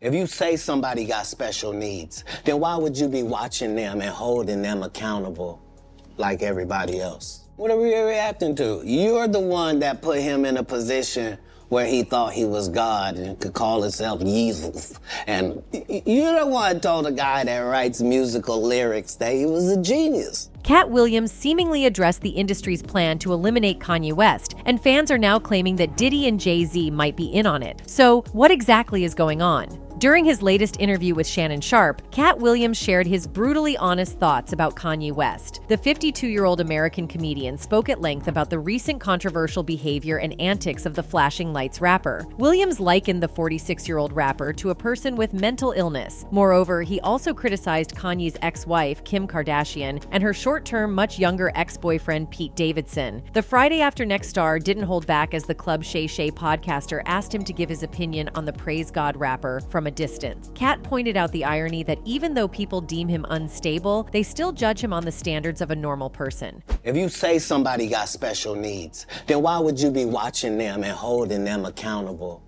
If you say somebody got special needs, then why would you be watching them and holding them accountable like everybody else? What are we reacting to? You're the one that put him in a position where he thought he was God and could call himself Jesus. And you're the one told a guy that writes musical lyrics that he was a genius. Katt Williams seemingly addressed the industry's plan to eliminate Kanye West, and fans are now claiming that Diddy and Jay-Z might be in on it. So, what exactly is going on? During his latest interview with Shannon Sharpe, Katt Williams shared his brutally honest thoughts about Kanye West. The 52-year-old American comedian spoke at length about the recent controversial behavior and antics of the Flashing Lights rapper. Williams likened the 46-year-old rapper to a person with mental illness. Moreover, he also criticized Kanye's ex-wife, Kim Kardashian, and her short-term, much younger ex-boyfriend, Pete Davidson. The Friday After Next star didn't hold back as the Club Shay Shay podcaster asked him to give his opinion on the Praise God rapper from a distance. Katt pointed out the irony that even though people deem him unstable, they still judge him on the standards of a normal person. If you say somebody got special needs, then why would you be watching them and holding them accountable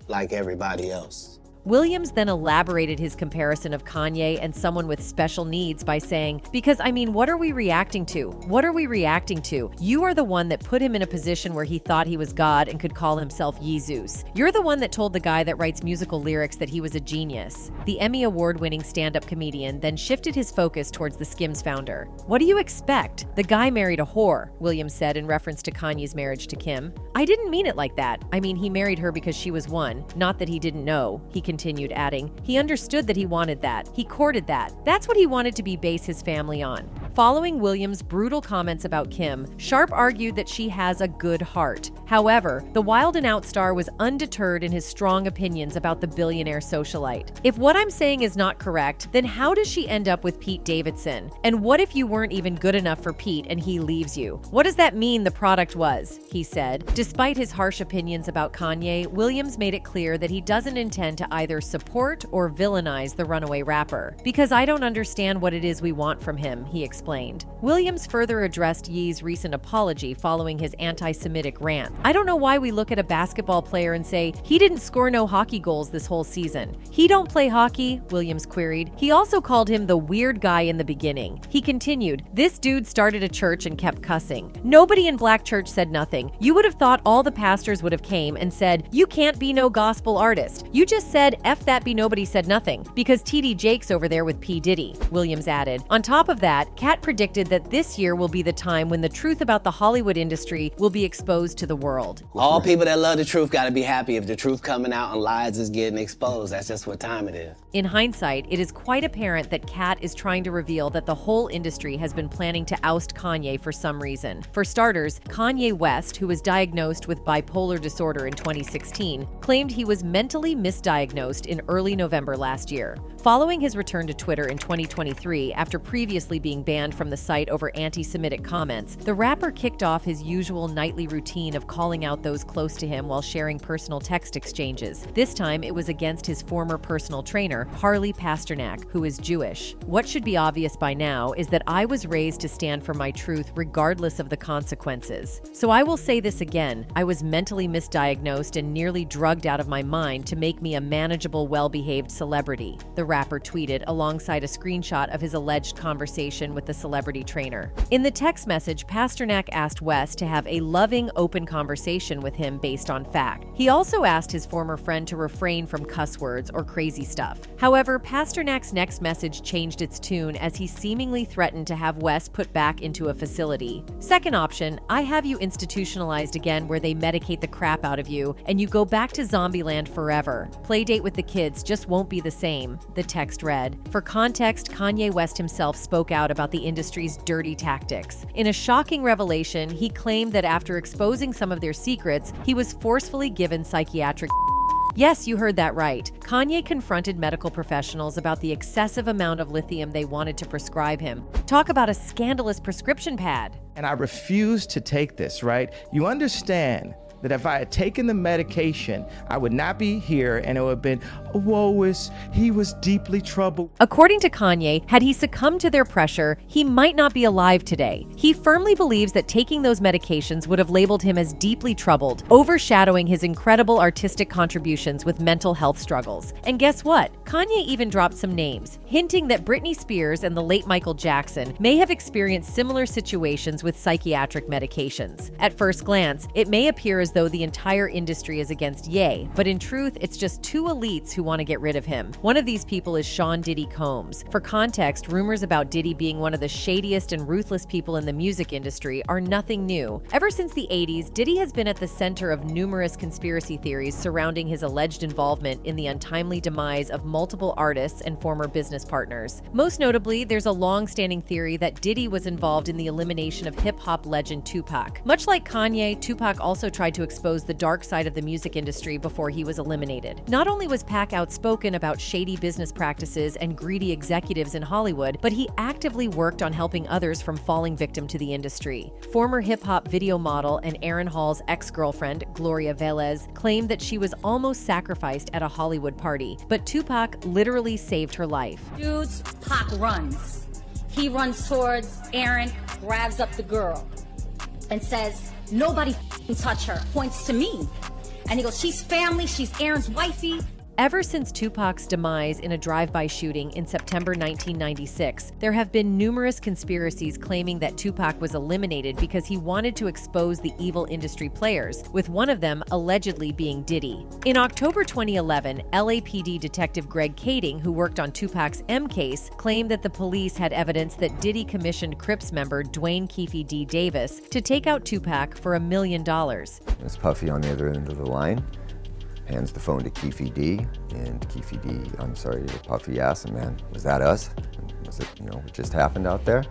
like everybody else? Williams then elaborated his comparison of Kanye and someone with special needs by saying, because I mean, what are we reacting to? What are we reacting to? You are the one that put him in a position where he thought he was God and could call himself Jesus. You're the one that told the guy that writes musical lyrics that he was a genius. The Emmy Award-winning stand-up comedian then shifted his focus towards the Skims founder. What do you expect? The guy married a whore, Williams said in reference to Kanye's marriage to Kim. I didn't mean it like that. I mean, he married her because she was one, not that he didn't know. He continued, adding, he understood that he wanted that. He courted that. That's what he wanted to base his family on. Following Williams' brutal comments about Kim, Sharpe argued that she has a good heart. However, the Wild 'N Out star was undeterred in his strong opinions about the billionaire socialite. If what I'm saying is not correct, then how does she end up with Pete Davidson? And what if you weren't even good enough for Pete and he leaves you? What does that mean the product was? He said. Despite his harsh opinions about Kanye, Williams made it clear that he doesn't intend to either support or villainize the runaway rapper. Because I don't understand what it is we want from him, he explained. Williams further addressed Ye's recent apology following his anti-Semitic rant. I don't know why we look at a basketball player and say, he didn't score no hockey goals this whole season. He don't play hockey, Williams queried. He also called him the weird guy in the beginning. He continued, this dude started a church and kept cussing. Nobody in Black church said nothing. You would have thought all the pastors would have came and said, you can't be no gospel artist. You just said, F that be nobody said nothing, because TD Jake's over there with P. Diddy, Williams added. On top of that, Katt predicted that this year will be the time when the truth about the Hollywood industry will be exposed to the world. All people that love the truth gotta be happy if the truth coming out and lies is getting exposed. That's just what time it is. In hindsight, it is quite apparent that Katt is trying to reveal that the whole industry has been planning to oust Kanye for some reason. For starters, Kanye West, who was diagnosed with bipolar disorder in 2016, claimed he was mentally misdiagnosed in early November last year. Following his return to Twitter in 2023, after previously being banned from the site over anti-Semitic comments, the rapper kicked off his usual nightly routine of calling out those close to him while sharing personal text exchanges. This time, it was against his former personal trainer, Harley Pasternak, who is Jewish. What should be obvious by now is that I was raised to stand for my truth regardless of the consequences. So I will say this again, I was mentally misdiagnosed and nearly drugged out of my mind to make me a manageable, well-behaved celebrity, the rapper tweeted alongside a screenshot of his alleged conversation with the celebrity trainer. In the text message, Pasternak asked West to have a loving, open conversation with him based on fact. He also asked his former friend to refrain from cuss words or crazy stuff. However, Pasternak's next message changed its tune as he seemingly threatened to have West put back into a facility. Second option, I have you institutionalized again where they medicate the crap out of you and you go back to Zombieland forever. Playdate with the kids just won't be the same, the text read. For context, Kanye West himself spoke out about the industry's dirty tactics. In a shocking revelation, he claimed that after exposing some of their secrets, he was forcefully given psychiatric. Yes, you heard that right. Kanye confronted medical professionals about the excessive amount of lithium they wanted to prescribe him. Talk about a scandalous prescription pad. And I refuse to take this, right? You understand that if I had taken the medication, I would not be here, and it would have been, he was deeply troubled. According to Kanye, had he succumbed to their pressure, he might not be alive today. He firmly believes that taking those medications would have labeled him as deeply troubled, overshadowing his incredible artistic contributions with mental health struggles. And guess what? Kanye even dropped some names, hinting that Britney Spears and the late Michael Jackson may have experienced similar situations with psychiatric medications. At first glance, it may appear as though the entire industry is against Ye, but in truth, it's just two elites who want to get rid of him. One of these people is Sean Diddy Combs. For context, rumors about Diddy being one of the shadiest and ruthless people in the music industry are nothing new. Ever since the 80s, Diddy has been at the center of numerous conspiracy theories surrounding his alleged involvement in the untimely demise of multiple artists and former business partners. Most notably, there's a long-standing theory that Diddy was involved in the elimination of hip-hop legend Tupac. Much like Kanye, Tupac also tried to expose the dark side of the music industry before he was eliminated. Not only was Pac outspoken about shady business practices and greedy executives in Hollywood, but he actively worked on helping others from falling victim to the industry. Former hip-hop video model and Aaron Hall's ex-girlfriend, Gloria Velez, claimed that she was almost sacrificed at a Hollywood party, but Tupac literally saved her life. Dudes, Pac runs. He runs towards Aaron, grabs up the girl, and says, "Nobody touch her," points to me. And he goes, "She's family, she's Aaron's wifey." Ever since Tupac's demise in a drive-by shooting in September 1996, there have been numerous conspiracies claiming that Tupac was eliminated because he wanted to expose the evil industry players, with one of them allegedly being Diddy. In October 2011, LAPD detective Greg Kading, who worked on Tupac's M case, claimed that the police had evidence that Diddy commissioned Crips member Dwayne Keeffy D Davis to take out Tupac for $1 million. There's Puffy on the other end of the line. Hands the phone to Keeffy D, and Keeffy D, Puffy asks him, "Man, was that us? Was it, what just happened out there?"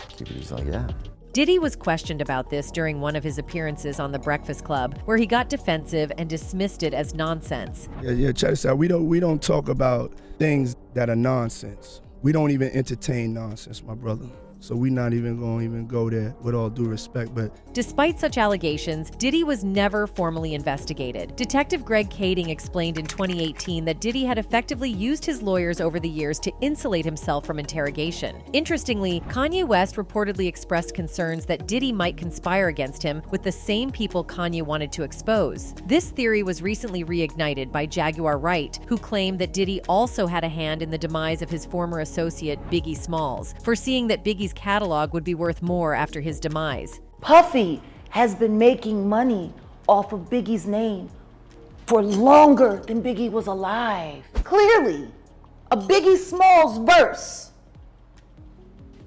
Keeffy D's like, "Yeah." Diddy was questioned about this during one of his appearances on The Breakfast Club, where he got defensive and dismissed it as nonsense. Yeah, check this out. We don't talk about things that are nonsense. We don't even entertain nonsense, my brother. So we're not even going to go there, with all due respect. But despite such allegations, Diddy was never formally investigated. Detective Greg Kading explained in 2018 that Diddy had effectively used his lawyers over the years to insulate himself from interrogation. Interestingly, Kanye West reportedly expressed concerns that Diddy might conspire against him with the same people Kanye wanted to expose. This theory was recently reignited by Jaguar Wright, who claimed that Diddy also had a hand in the demise of his former associate Biggie Smalls, foreseeing that Biggie's catalog would be worth more after his demise. Puffy has been making money off of Biggie's name for longer than Biggie was alive. Clearly, a Biggie Smalls verse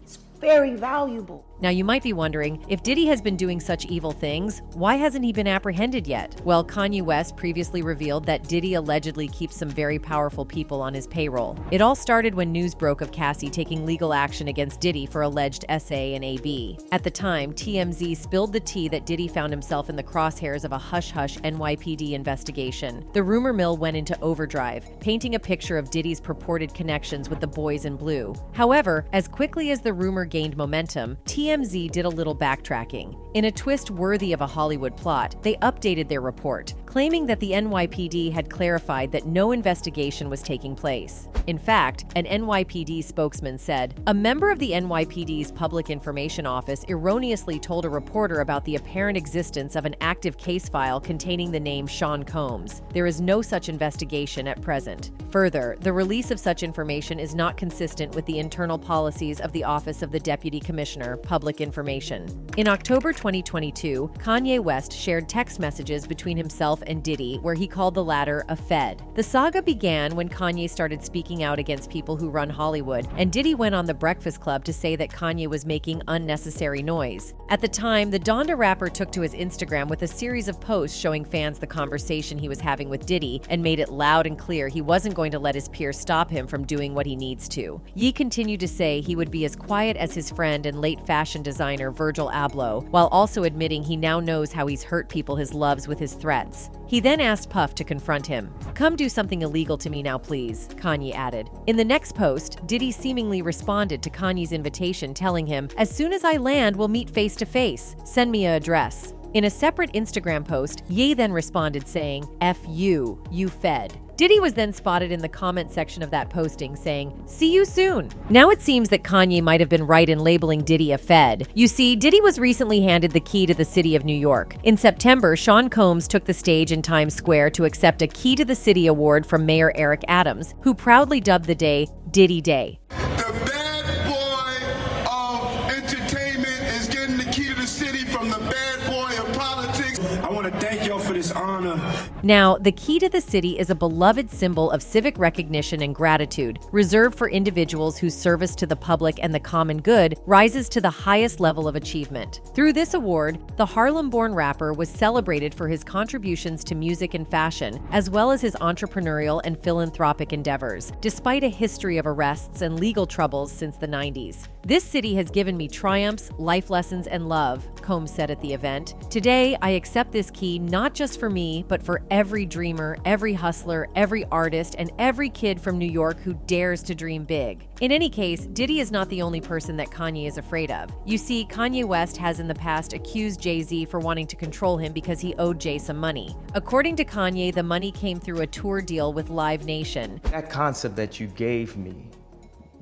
is very valuable. Now you might be wondering, if Diddy has been doing such evil things, why hasn't he been apprehended yet? Well, Kanye West previously revealed that Diddy allegedly keeps some very powerful people on his payroll. It all started when news broke of Cassie taking legal action against Diddy for alleged SA and AB. At the time, TMZ spilled the tea that Diddy found himself in the crosshairs of a hush-hush NYPD investigation. The rumor mill went into overdrive, painting a picture of Diddy's purported connections with the boys in blue. However, as quickly as the rumor gained momentum, TMZ did a little backtracking. In a twist worthy of a Hollywood plot, they updated their report, claiming that the NYPD had clarified that no investigation was taking place. In fact, an NYPD spokesman said, "A member of the NYPD's Public Information Office erroneously told a reporter about the apparent existence of an active case file containing the name Sean Combs. There is no such investigation at present." Further, the release of such information is not consistent with the internal policies of the Office of the Deputy Commissioner, Public Information. In October 2022, Kanye West shared text messages between himself and Diddy where he called the latter a Fed. The saga began when Kanye started speaking out against people who run Hollywood, and Diddy went on The Breakfast Club to say that Kanye was making unnecessary noise. At the time, the Donda rapper took to his Instagram with a series of posts showing fans the conversation he was having with Diddy and made it loud and clear he wasn't going to let his peers stop him from doing what he needs to. Ye continued to say he would be as quiet as his friend and late fashion designer Virgil Abloh, while also admitting he now knows how he's hurt people he loves with his threats. He then asked Puff to confront him. "Come do something illegal to me now, please," Kanye added. In the next post, Diddy seemingly responded to Kanye's invitation, telling him, "As soon as I land, we'll meet face to face. Send me an address." In a separate Instagram post, Ye then responded saying, "F you fed." Diddy was then spotted in the comment section of that posting saying, "See you soon." Now it seems that Kanye might have been right in labeling Diddy a Fed. You see, Diddy was recently handed the key to the city of New York. In September, Sean Combs took the stage in Times Square to accept a Key to the City award from Mayor Eric Adams, who proudly dubbed the day Diddy Day. The bad boy of entertainment is getting the key to the city from the bad boy of politics. I want to thank y'all for this honor. Now, the Key to the City is a beloved symbol of civic recognition and gratitude, reserved for individuals whose service to the public and the common good rises to the highest level of achievement. Through this award, the Harlem-born rapper was celebrated for his contributions to music and fashion, as well as his entrepreneurial and philanthropic endeavors, despite a history of arrests and legal troubles since the 90s. "This city has given me triumphs, life lessons, and love," Combs said at the event. "Today, I accept this key not just for me, but for every dreamer, every hustler, every artist, and every kid from New York who dares to dream big." In any case, Diddy is not the only person that Kanye is afraid of. You see, Kanye West has in the past accused Jay-Z for wanting to control him because he owed Jay some money. According to Kanye, the money came through a tour deal with Live Nation. That concept that you gave me,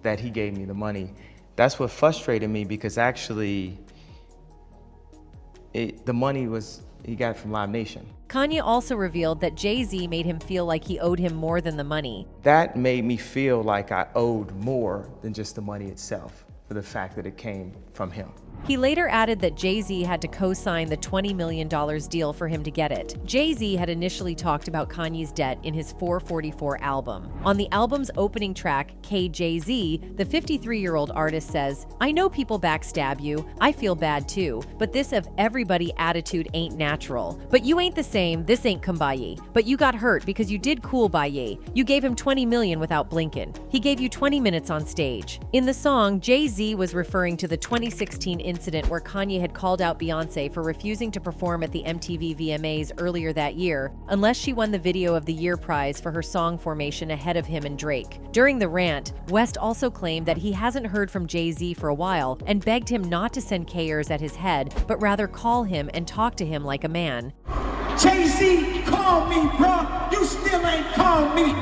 that he gave me the money, that's what frustrated me, because actually the money he got from Live Nation. Kanye also revealed that Jay-Z made him feel like he owed him more than the money. That made me feel like I owed more than just the money itself, for the fact that it came from him. He later added that Jay-Z had to co-sign the $20 million deal for him to get it. Jay-Z had initially talked about Kanye's debt in his 444 album. On the album's opening track, KJZ, the 53-year-old artist says, "I know people backstab you, I feel bad too, but this of everybody attitude ain't natural. But you ain't the same, this ain't kumbaya. But you got hurt because you did cool by ye. You gave him 20 million without blinking. He gave you 20 minutes on stage." In the song, Jay-Z was referring to the 2016 incident where Kanye had called out Beyonce for refusing to perform at the MTV VMAs earlier that year unless she won the Video of the Year prize for her song Formation ahead of him and Drake. During the rant, West also claimed that he hasn't heard from Jay-Z for a while and begged him not to send K'ers at his head, but rather call him and talk to him like a man. Jay-Z, call me, bro. You still ain't called me.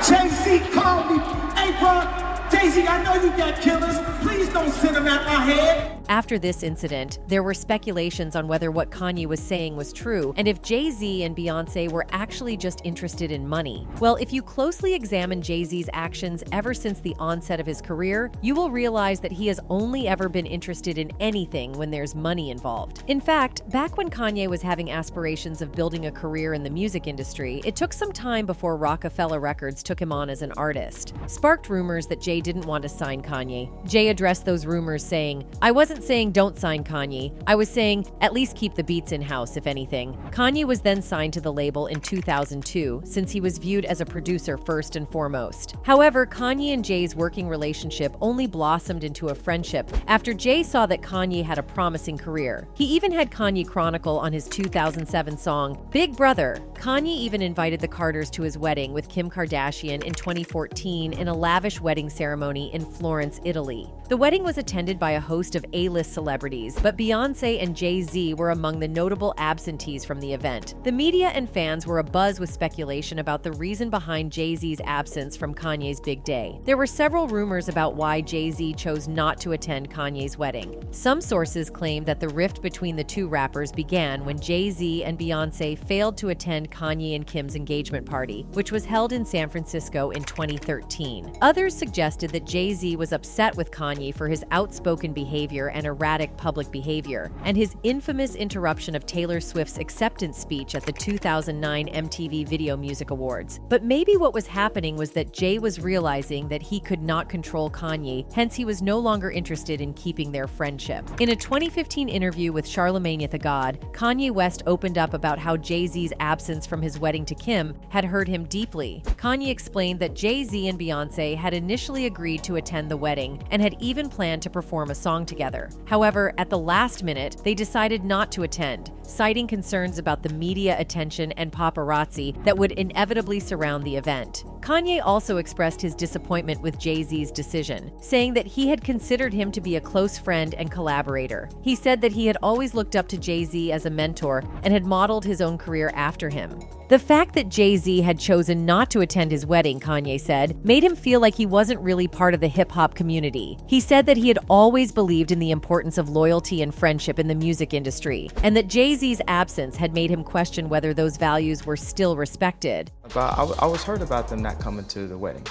Jay-Z, call me. Hey, bro, Jay-Z, I know you got killers. Please don't send them at my head. After this incident, there were speculations on whether what Kanye was saying was true and if Jay-Z and Beyonce were actually just interested in money. Well, if you closely examine Jay-Z's actions ever since the onset of his career, you will realize that he has only ever been interested in anything when there's money involved. In fact, back when Kanye was having aspirations of building a career in the music industry, it took some time before Rockefeller Records took him on as an artist. Sparked rumors that Jay didn't want to sign Kanye. Jay addressed those rumors saying, "I wasn't saying don't sign Kanye. I was saying at least keep the beats in-house, if anything." Kanye was then signed to the label in 2002, since he was viewed as a producer first and foremost. However, Kanye and Jay's working relationship only blossomed into a friendship after Jay saw that Kanye had a promising career. He even had Kanye chronicle on his 2007 song, Big Brother. Kanye even invited the Carters to his wedding with Kim Kardashian in 2014 in a lavish wedding ceremony in Florence, Italy. The wedding was attended by a host of A-list celebrities, but Beyonce and Jay-Z were among the notable absentees from the event. The media and fans were abuzz with speculation about the reason behind Jay-Z's absence from Kanye's big day. There were several rumors about why Jay-Z chose not to attend Kanye's wedding. Some sources claim that the rift between the two rappers began when Jay-Z and Beyonce failed to attend Kanye and Kim's engagement party, which was held in San Francisco in 2013. Others suggested that Jay-Z was upset with Kanye for his outspoken behavior and erratic public behavior, and his infamous interruption of Taylor Swift's acceptance speech at the 2009 MTV Video Music Awards. But maybe what was happening was that Jay was realizing that he could not control Kanye, hence he was no longer interested in keeping their friendship. In a 2015 interview with Charlamagne Tha God, Kanye West opened up about how Jay-Z's absence absence from his wedding to Kim had hurt him deeply. Kanye explained that Jay-Z and Beyonce had initially agreed to attend the wedding and had even planned to perform a song together. However, at the last minute, they decided not to attend, citing concerns about the media attention and paparazzi that would inevitably surround the event. Kanye also expressed his disappointment with Jay-Z's decision, saying that he had considered him to be a close friend and collaborator. He said that he had always looked up to Jay-Z as a mentor and had modeled his own career after him. The fact that Jay-Z had chosen not to attend his wedding, Kanye said, made him feel like he wasn't really part of the hip-hop community. He said that he had always believed in the importance of loyalty and friendship in the music industry, and that Jay-Z's absence had made him question whether those values were still respected. I was hurt about them not coming to the wedding.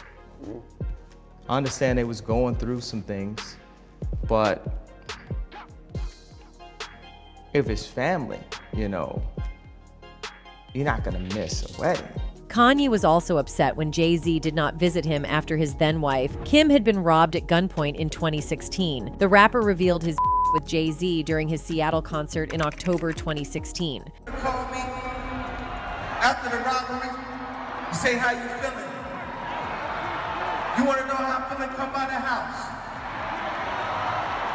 I understand they was going through some things, but if it's family, you know, you're not gonna miss a wedding. Kanye was also upset when Jay-Z did not visit him after his then-wife, Kim, had been robbed at gunpoint in 2016. The rapper revealed his with Jay-Z during his Seattle concert in October 2016. Call me after the robbery. You say how you feeling. You want to know how I'm feeling? Come by the house.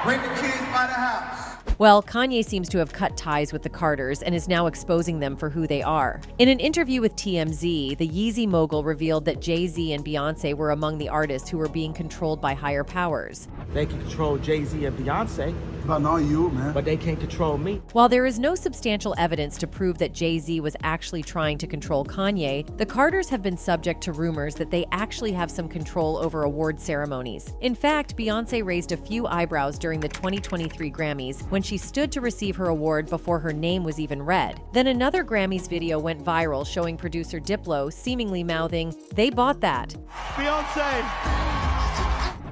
Bring the kids by the house. Well, Kanye seems to have cut ties with the Carters and is now exposing them for who they are. In an interview with TMZ, the Yeezy mogul revealed that Jay-Z and Beyonce were among the artists who were being controlled by higher powers. They can control Jay-Z and Beyonce, But not you, man. but they can't control me. While there is no substantial evidence to prove that Jay-Z was actually trying to control Kanye, the Carters have been subject to rumors that they actually have some control over award ceremonies. In fact, Beyonce raised a few eyebrows during the 2023 Grammys when she stood to receive her award before her name was even read. Then another Grammys video went viral showing producer Diplo seemingly mouthing, "They bought that." Beyonce.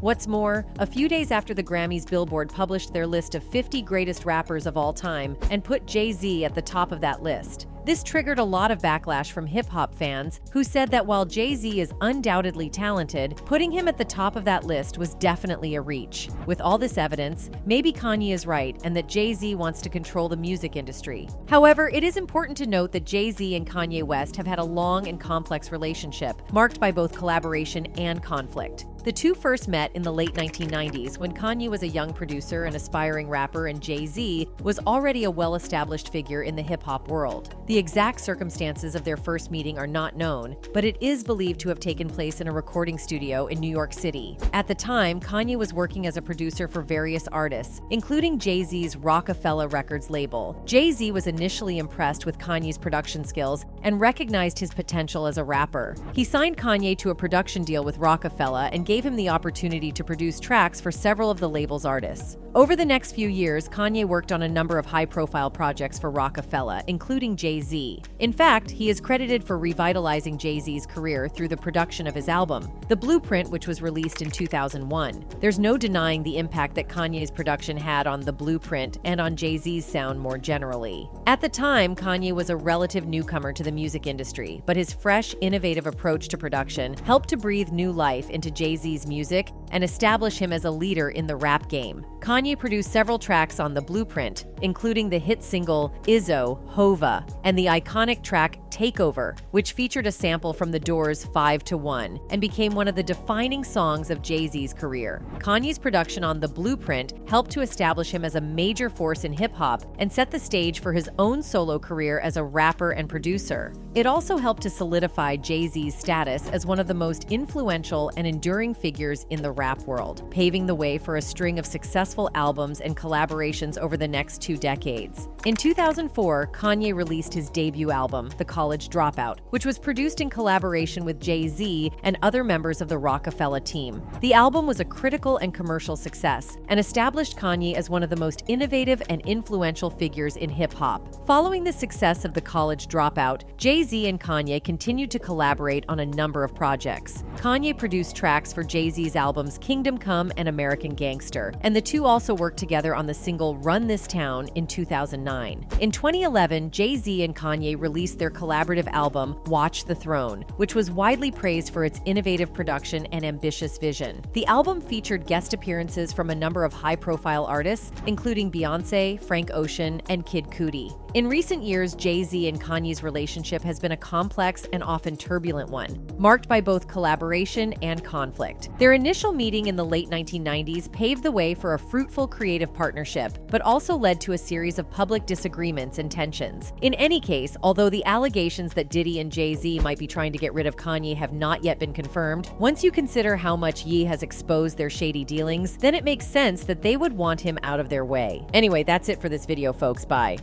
What's more, a few days after the Grammys, Billboard published their list of 50 greatest rappers of all time and put Jay-Z at the top of that list. This triggered a lot of backlash from hip-hop fans who said that while Jay-Z is undoubtedly talented, putting him at the top of that list was definitely a reach. With all this evidence, maybe Kanye is right and that Jay-Z wants to control the music industry. However, it is important to note that Jay-Z and Kanye West have had a long and complex relationship, marked by both collaboration and conflict. The two first met in the late 1990s when Kanye was a young producer and aspiring rapper and Jay-Z was already a well-established figure in the hip-hop world. The exact circumstances of their first meeting are not known, but it is believed to have taken place in a recording studio in New York City. At the time, Kanye was working as a producer for various artists, including Jay-Z's Rockefeller Records label. Jay-Z was initially impressed with Kanye's production skills and recognized his potential as a rapper. He signed Kanye to a production deal with Rockefeller and gave him the opportunity to produce tracks for several of the label's artists. Over the next few years, Kanye worked on a number of high-profile projects for Rockefeller, including Jay-Z. In fact, he is credited for revitalizing Jay-Z's career through the production of his album, The Blueprint, which was released in 2001. There's no denying the impact that Kanye's production had on The Blueprint and on Jay-Z's sound more generally. At the time, Kanye was a relative newcomer to the music industry, but his fresh, innovative approach to production helped to breathe new life into Jay-Z's music and establish him as a leader in the rap game. Kanye produced several tracks on The Blueprint, including the hit single Izzo, Hova, and the iconic track Takeover, which featured a sample from The Doors' 5 to 1 and became one of the defining songs of Jay-Z's career. Kanye's production on The Blueprint helped to establish him as a major force in hip-hop and set the stage for his own solo career as a rapper and producer. It also helped to solidify Jay-Z's status as one of the most influential and enduring figures in the rap world, paving the way for a string of successful albums and collaborations over the next 2 decades. In 2004, Kanye released his debut album, The College Dropout, which was produced in collaboration with Jay-Z and other members of the Rockefeller team. The album was a critical and commercial success and established Kanye as one of the most innovative and influential figures in hip-hop. Following the success of The College Dropout, Jay-Z and Kanye continued to collaborate on a number of projects. Kanye produced tracks for Jay-Z's albums Kingdom Come and American Gangster, and the two also worked together on the single Run This Town in 2009. In 2011, Jay-Z and Kanye released their collaborative album Watch the Throne, which was widely praised for its innovative production and ambitious vision. The album featured guest appearances from a number of high-profile artists, including Beyonce, Frank Ocean, and Kid Cudi. In recent years, Jay-Z and Kanye's relationship has been a complex and often turbulent one, marked by both collaboration and conflict. Their initial meeting in the late 1990s paved the way for a fruitful creative partnership, but also led to a series of public disagreements and tensions. In any case, although the allegations that Diddy and Jay-Z might be trying to get rid of Kanye have not yet been confirmed, once you consider how much Ye has exposed their shady dealings, then it makes sense that they would want him out of their way. Anyway, that's it for this video, folks. Bye.